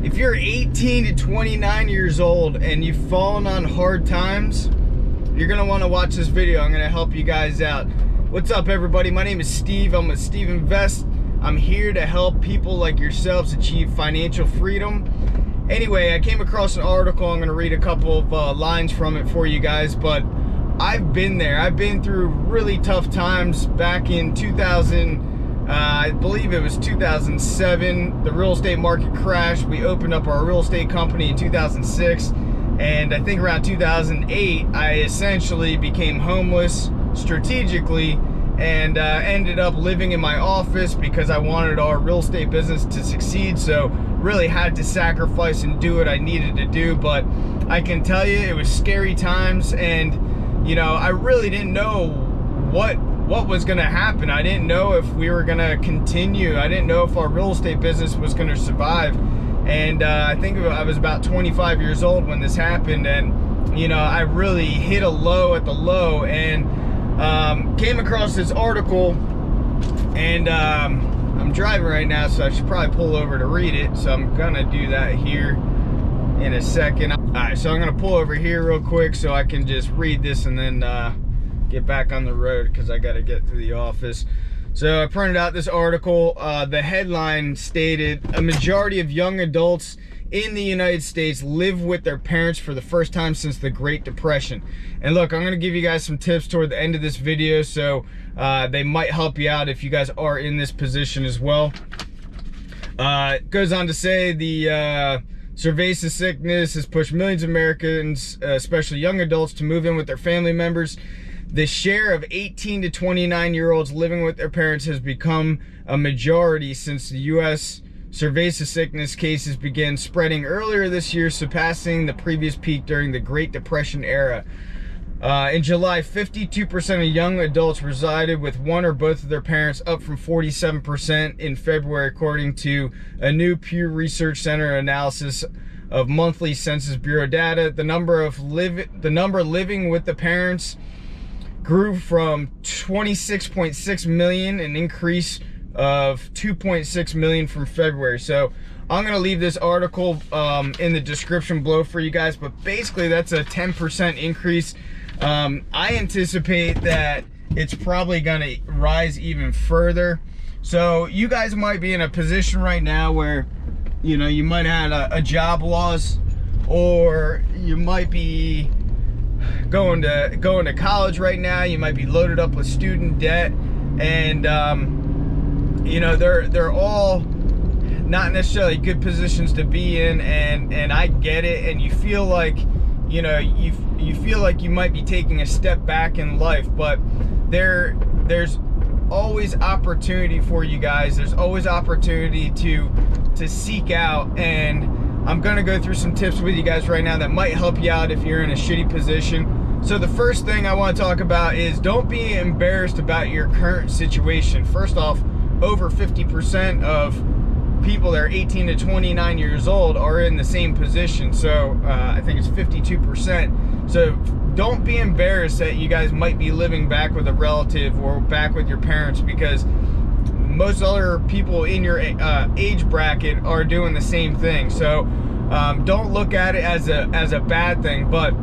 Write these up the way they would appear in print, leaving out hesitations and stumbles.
If you're 18 to 29 years old and you've fallen on hard times, you're gonna want to watch this video. I'm gonna help you guys out. What's up, everybody? My name is Steve. I'm with Steve Invest. I'm here to help people like yourselves achieve financial freedom. Anyway, I came across an article. I'm gonna read a couple of lines from it for you guys, but I've been there. I've been through really tough times back in 2000. I believe it was 2007. The real estate market crashed. We opened up our real estate company in 2006. And I think around 2008, I essentially became homeless strategically and ended up living in my office because I wanted our real estate business to succeed. So really had to sacrifice and do what I needed to do. But I can tell you, it was scary times, and you know, I really didn't know what was going to happen. I didn't know if we were going to continue. I didn't know if our real estate business was going to survive. And I think I was about 25 years old when this happened, and you know, I really hit a low at the low, and came across this article, and I'm driving right now, so I should probably pull over to read it. So I'm gonna do that here in a second. All right, so I'm gonna pull over here real quick so I can just read this and then get back on the road because I got to get to the office. So I printed out this article. The headline stated, a majority of young adults in the United States live with their parents for the first time since the Great Depression. And look, I'm going to give you guys some tips toward the end of this video, so they might help you out if you guys are in this position as well. It goes on to say the pervasive sickness has pushed millions of Americans, especially young adults, to move in with their family members. The share of 18 to 29-year-olds living with their parents has become a majority since the U.S. pervasive sickness cases began spreading earlier this year, surpassing the previous peak during the Great Depression era. In July, 52% of young adults resided with one or both of their parents, up from 47% in February, according to a new Pew Research Center analysis of monthly Census Bureau data. The number living with the parents grew from 26.6 million, an increase of 2.6 million from February. So I'm gonna leave this article in the description below for you guys, but basically that's a 10% increase. I anticipate that it's probably gonna rise even further. So you guys might be in a position right now where, you know, you might have a job loss, or you might be going to college right now. You might be loaded up with student debt, and you know, they're all not necessarily good positions to be in, and I get it. And you feel like, you know, you feel like you might be taking a step back in life, but there's always opportunity for you guys. There's always opportunity to seek out, and I'm gonna go through some tips with you guys right now that might help you out if you're in a shitty position. So the first thing I want to talk about is, don't be embarrassed about your current situation. First off, over 50% of people that are 18 to 29 years old are in the same position. So I think it's 52%. So don't be embarrassed that you guys might be living back with a relative or back with your parents, because most other people in your age bracket are doing the same thing. So don't look at it as a bad thing, but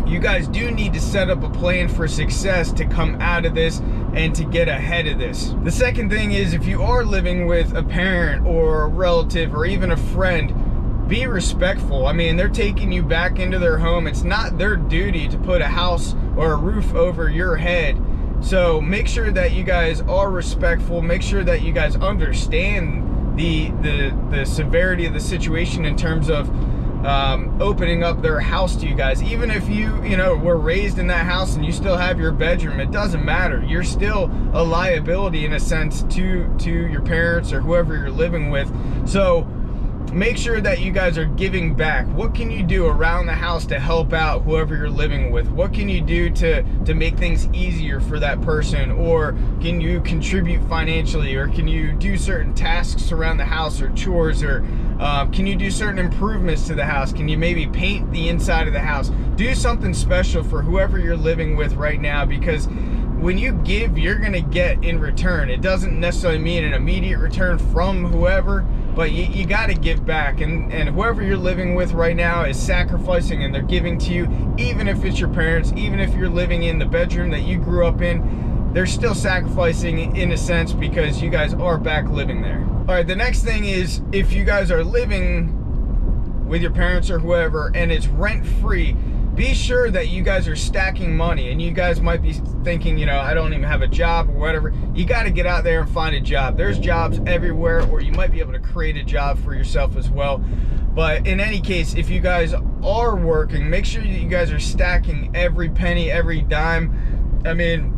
you guys do need to set up a plan for success to come out of this and to get ahead of this. The second thing is, if you are living with a parent or a relative or even a friend, be respectful. I mean, they're taking you back into their home. It's not their duty to put a house or a roof over your head. So make sure that you guys are respectful. Make sure that you guys understand the severity of the situation in terms of opening up their house to you guys. Even if you know, were raised in that house and you still have your bedroom, it doesn't matter. You're still a liability in a sense to your parents or whoever you're living with. So make sure that you guys are giving back. What can you do around the house to help out whoever you're living with? What can you do to make things easier for that person? Or can you contribute financially? Or can you do certain tasks around the house or chores? Or can you do certain improvements to the house? Can you maybe paint the inside of the house? Do something special for whoever you're living with right now, because when you give, you're gonna get in return. It doesn't necessarily mean an immediate return from whoever, but you gotta give back. And whoever you're living with right now is sacrificing, and they're giving to you, even if it's your parents, even if you're living in the bedroom that you grew up in, they're still sacrificing in a sense, because you guys are back living there. All right, the next thing is, if you guys are living with your parents or whoever and it's rent-free, be sure that you guys are stacking money. And you guys might be thinking, you know, I don't even have a job or whatever. You got to get out there and find a job. There's jobs everywhere, or you might be able to create a job for yourself as well. But in any case, if you guys are working, make sure that you guys are stacking every penny, every dime. I mean,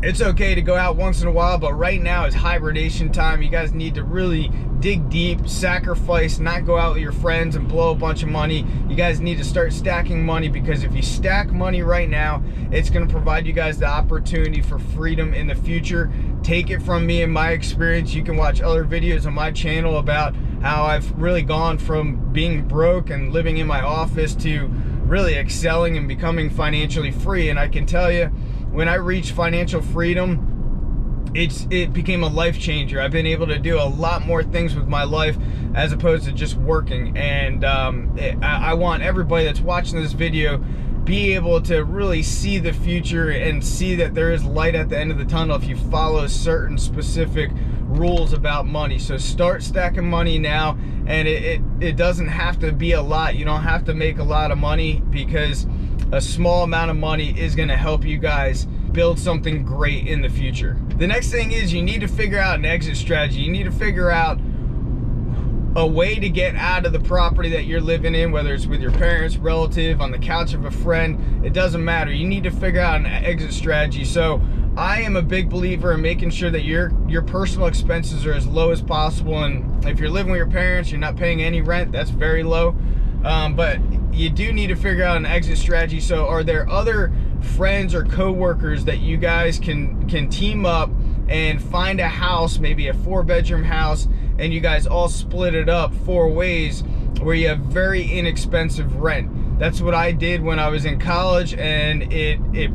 it's okay to go out once in a while, but right now is hibernation time. You guys need to really dig deep, sacrifice, not go out with your friends and blow a bunch of money. You guys need to start stacking money, because if you stack money right now, it's going to provide you guys the opportunity for freedom in the future. Take it from me and my experience. You can watch other videos on my channel about how I've really gone from being broke and living in my office to really excelling and becoming financially free. And I can tell you, when I reached financial freedom, it became a life changer. I've been able to do a lot more things with my life as opposed to just working. And I want everybody that's watching this video be able to really see the future and see that there is light at the end of the tunnel if you follow certain specific rules about money. So start stacking money now, and it doesn't have to be a lot. You don't have to make a lot of money, because a small amount of money is going to help you guys build something great in the future. The next thing is, you need to figure out an exit strategy. You need to figure out a way to get out of the property that you're living in, whether it's with your parents, relative, on the couch of a friend. It doesn't matter. You need to figure out an exit strategy. So I am a big believer in making sure that your personal expenses are as low as possible. And if you're living with your parents, you're not paying any rent, that's very low. But you do need to figure out an exit strategy. So are there other friends or co-workers that you guys can team up and find a house, maybe a 4-bedroom house, and you guys all split it up 4 ways where you have very inexpensive rent? That's what I did when I was in college, and it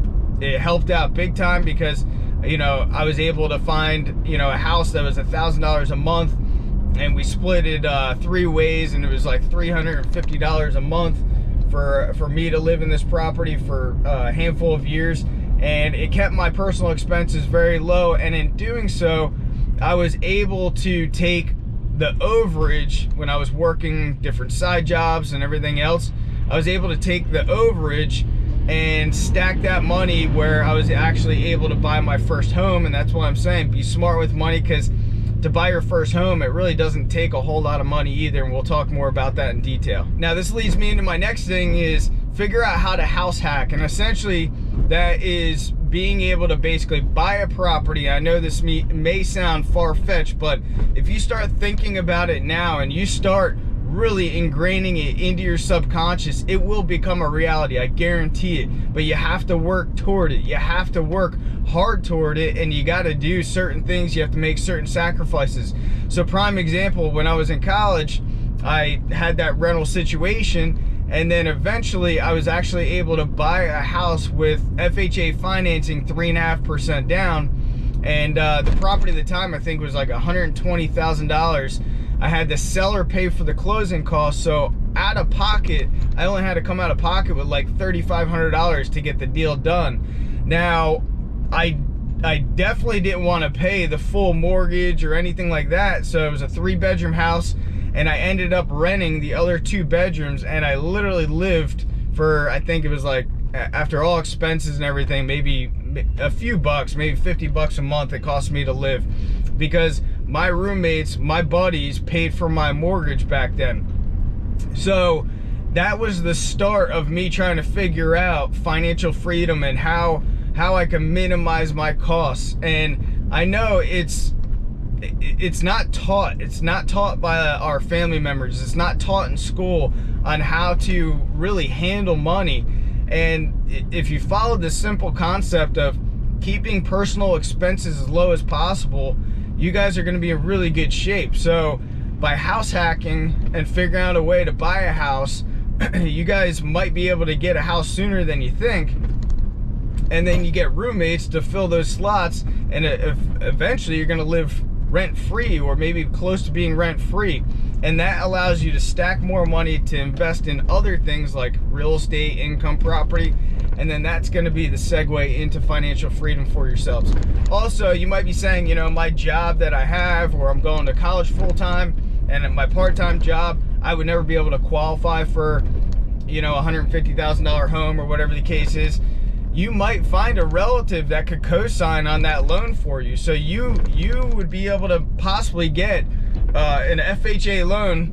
helped out big time, because, you know, I was able to find, you know, a house that was $1,000 a month, and we split it 3 ways, and it was like $350 a month for me to live in this property for a handful of years. And it kept my personal expenses very low, and in doing so, I was able to take the overage when I was working different side jobs and everything else. I was able to take the overage and stack that money where I was actually able to buy my first home. And that's why I'm saying be smart with money, because to buy your first home, it really doesn't take a whole lot of money either, and we'll talk more about that in detail. Now, this leads me into my next thing, is figure out how to house hack. And essentially that is being able to basically buy a property. I know this may sound far-fetched, but if you start thinking about it now and you start really ingraining it into your subconscious, it will become a reality, I guarantee it. But you have to work toward it. You have to work hard toward it, and you got to do certain things. You have to make certain sacrifices. So prime example, when I was in college, I had that rental situation, and then eventually I was actually able to buy a house with FHA financing, 3.5% down, and the property at the time I think was like $120,000. I had the seller pay for the closing costs, so out of pocket, I only had to come out of pocket with like $3,500 to get the deal done. Now, I definitely didn't want to pay the full mortgage or anything like that, so it was a 3-bedroom house, and I ended up renting the other 2 bedrooms, and I literally lived for, I think it was like, after all expenses and everything, maybe a few bucks, maybe 50 bucks a month it cost me to live, because my roommates, my buddies, paid for my mortgage back then. So that was the start of me trying to figure out financial freedom and how I can minimize my costs. And I know it's not taught. It's not taught by our family members. It's not taught in school on how to really handle money. And if you follow this simple concept of keeping personal expenses as low as possible, you guys are going to be in really good shape. So by house hacking and figuring out a way to buy a house, you guys might be able to get a house sooner than you think. and then you get roommates to fill those slots, and eventually you're going to live rent-free, or maybe close to being rent-free. And that allows you to stack more money to invest in other things like real estate, income property, and then that's going to be the segue into financial freedom for yourselves. Also, you might be saying, you know, my job that I have, or I'm going to college full-time, and at my part-time job, I would never be able to qualify for, you know, $150,000 home or whatever the case is. You might find a relative that could co-sign on that loan for you. So you would be able to possibly get an FHA loan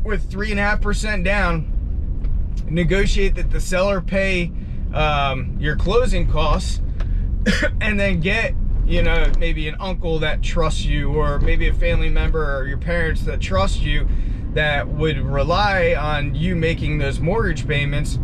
with 3.5% down, negotiate that the seller pay your closing costs, and then get, you know, maybe an uncle that trusts you, or maybe a family member or your parents that trust you, that would rely on you making those mortgage payments,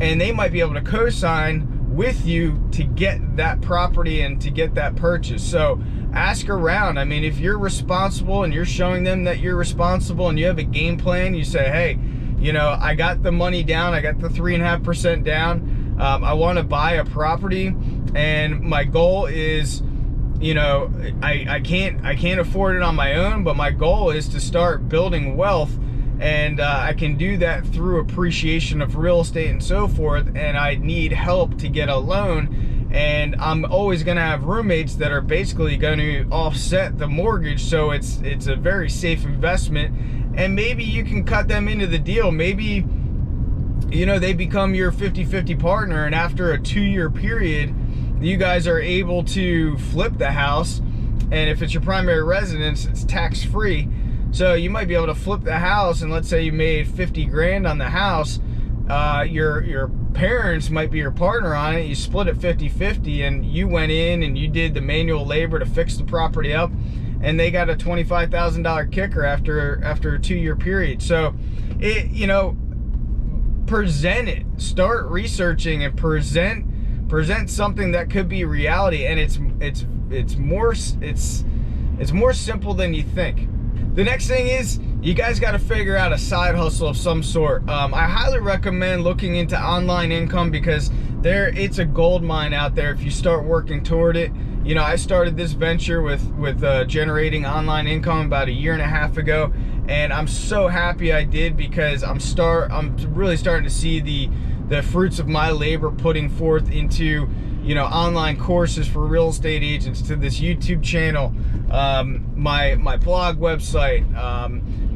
and they might be able to co-sign with you to get that property and to get that purchase. So ask around. I mean, if you're responsible and you're showing them that you're responsible and you have a game plan, you say, hey, you know, I got the money down, I got the 3.5% down, I want to buy a property, and my goal is, you know, I can't afford it on my own, but my goal is to start building wealth, and I can do that through appreciation of real estate and so forth, and I need help to get a loan, and I'm always going to have roommates that are basically going to offset the mortgage, so it's a very safe investment. And maybe you can cut them into the deal. Maybe, you know, they become your 50-50 partner, and after a 2-year period, you guys are able to flip the house, and if it's your primary residence, it's tax-free. So you might be able to flip the house, and let's say you made 50 grand on the house, your parents might be your partner on it, you split it 50-50, and you went in and you did the manual labor to fix the property up, and they got a $25,000 kicker after a 2-year period. So it, you know, present it, start researching, and present something that could be reality, and it's more simple than you think. The next thing is, you guys got to figure out a side hustle of some sort. I highly recommend looking into online income, because it's a gold mine out there if you start working toward it. You know, I started this venture with generating online income about 1.5 years ago, and I'm so happy I did, because I'm really starting to see the fruits of my labor putting forth into, you know, online courses for real estate agents, to this YouTube channel, my blog website,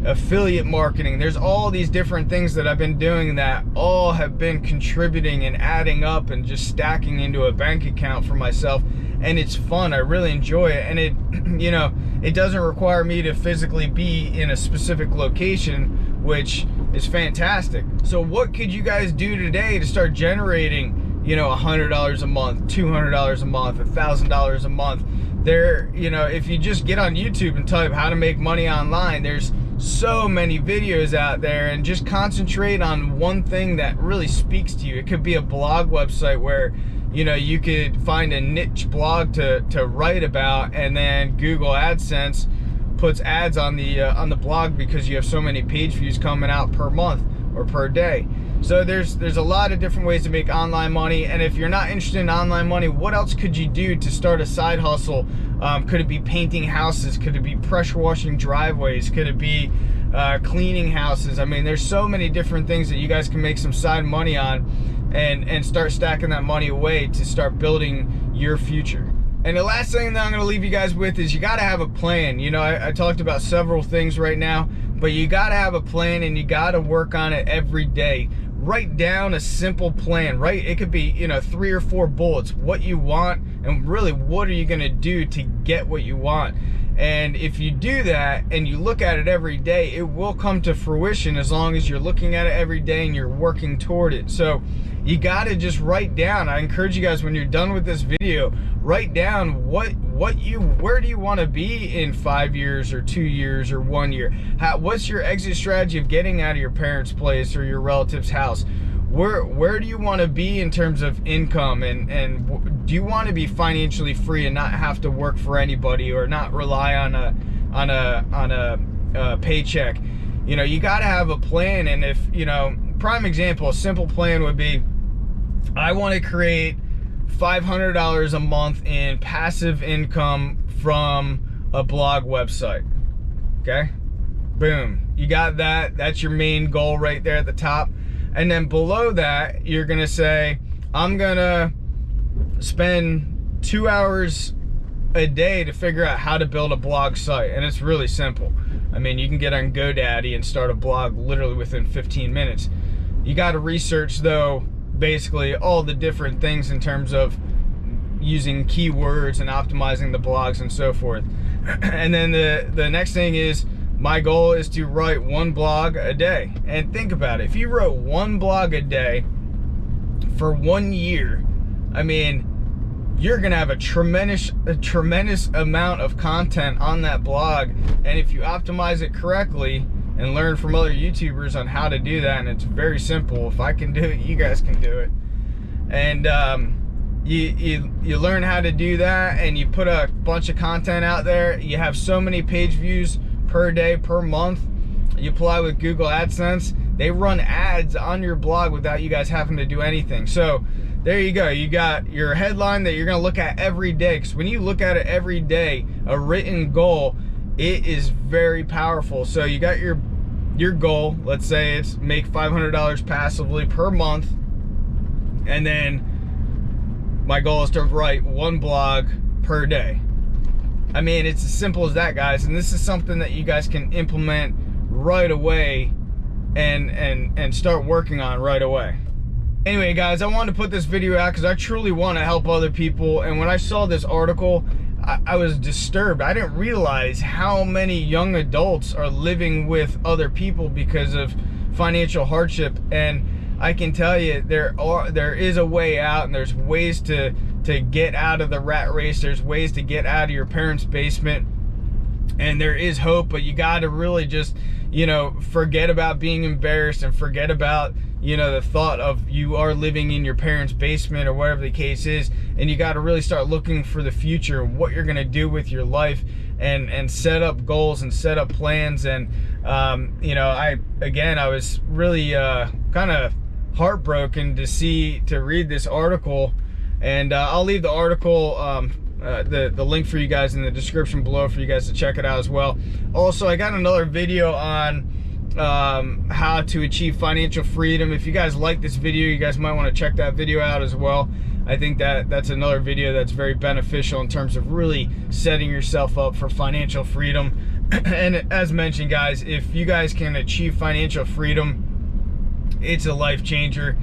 affiliate marketing. There's all these different things that I've been doing that all have been contributing and adding up and just stacking into a bank account for myself. And it's fun. I really enjoy it. And it, you know, it doesn't require me to physically be in a specific location, which is fantastic. So what could you guys do today to start generating, you know, $100 a month, $200 a month, $1,000 a month? There, you know, if you just get on YouTube and type how to make money online, there's so many videos out there, and just concentrate on one thing that really speaks to you. It could be a blog website where, you know, you could find a niche blog to write about, and then Google AdSense puts ads on the blog because you have so many page views coming out per month or per day. So there's a lot of different ways to make online money. And if you're not interested in online money, what else could you do to start a side hustle? Could it be painting houses? Could it be pressure washing driveways? Could it be cleaning houses? I mean, there's so many different things that you guys can make some side money on, and start stacking that money away to start building your future. And the last thing that I'm going to leave you guys with is, you got to have a plan. You know, I talked about several things right now, but you got to have a plan, and you got to work on it every day. Write down a simple plan, right? It could be, you know, 3 or 4 bullets, what you want, and really what are you going to do to get what you want. And if you do that and you look at it every day, it will come to fruition, as long as you're looking at it every day and you're working toward it. So you got to just write down. I encourage you guys, when you're done with this video, write down where do you want to be in 5 years or 2 years or 1 year? What's your exit strategy of getting out of your parents' place or your relative's house? Where do you want to be in terms of income, and do you want to be financially free and not have to work for anybody, or not rely on a paycheck? You know, you got to have a plan. And if, you know, prime example, a simple plan would be, I want to create $500 a month in passive income from a blog website. Okay, boom, you got that. That's your main goal right there at the top. And then below that, you're gonna say, I'm gonna spend 2 hours a day to figure out how to build a blog site. And it's really simple. I mean, you can get on GoDaddy and start a blog literally within 15 minutes. You got to research, though, basically all the different things in terms of using keywords and optimizing the blogs and so forth. And then the next thing is, my goal is to write 1 blog a day. And think about it. If you wrote 1 blog a day for 1 year, I mean, you're gonna have a tremendous amount of content on that blog. And if you optimize it correctly and learn from other YouTubers on how to do that, and it's very simple. If I can do it, you guys can do it. And you learn how to do that, and you put a bunch of content out there. You have so many page views per day, per month. You apply with Google AdSense. They run ads on your blog without you guys having to do anything. So there you go. You got your headline that you're going to look at every day. Because when you look at it every day, a written goal, it is very powerful. So you got your goal. Let's say it's make $500 passively per month. And then my goal is to write 1 blog per day. I mean, it's as simple as that, guys. And this is something that you guys can implement right away and start working on right away. Anyway, guys, I wanted to put this video out because I truly want to help other people. And when I saw this article, I was disturbed. I didn't realize how many young adults are living with other people because of financial hardship. And I can tell you, there is a way out, and there's ways to get out of the rat race. There's ways to get out of your parents' basement, and there is hope. But you got to really just, forget about being embarrassed and forget about, the thought of you are living in your parents' basement or whatever the case is. And you got to really start looking for the future, what you're going to do with your life, and set up goals and set up plans. And I was really kind of heartbroken to read this article. And I'll leave the article, the link for you guys in the description below for you guys to check it out as well. Also, I got another video on how to achieve financial freedom. If you guys like this video, you guys might want to check that video out as well. I think that's another video that's very beneficial in terms of really setting yourself up for financial freedom. And as mentioned, guys, if you guys can achieve financial freedom, it's a life changer.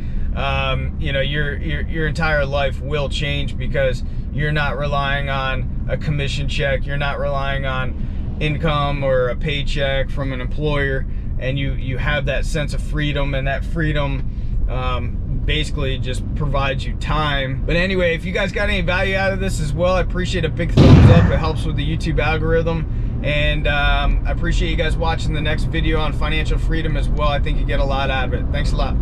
Your entire life will change because you're not relying on a commission check. You're not relying on income or a paycheck from an employer, and you have that sense of freedom, and that freedom basically just provides you time. But anyway, if you guys got any value out of this as well, I appreciate a big thumbs up. It helps with the YouTube algorithm. And I appreciate you guys watching the next video on financial freedom as well. I think you get a lot out of it. Thanks a lot.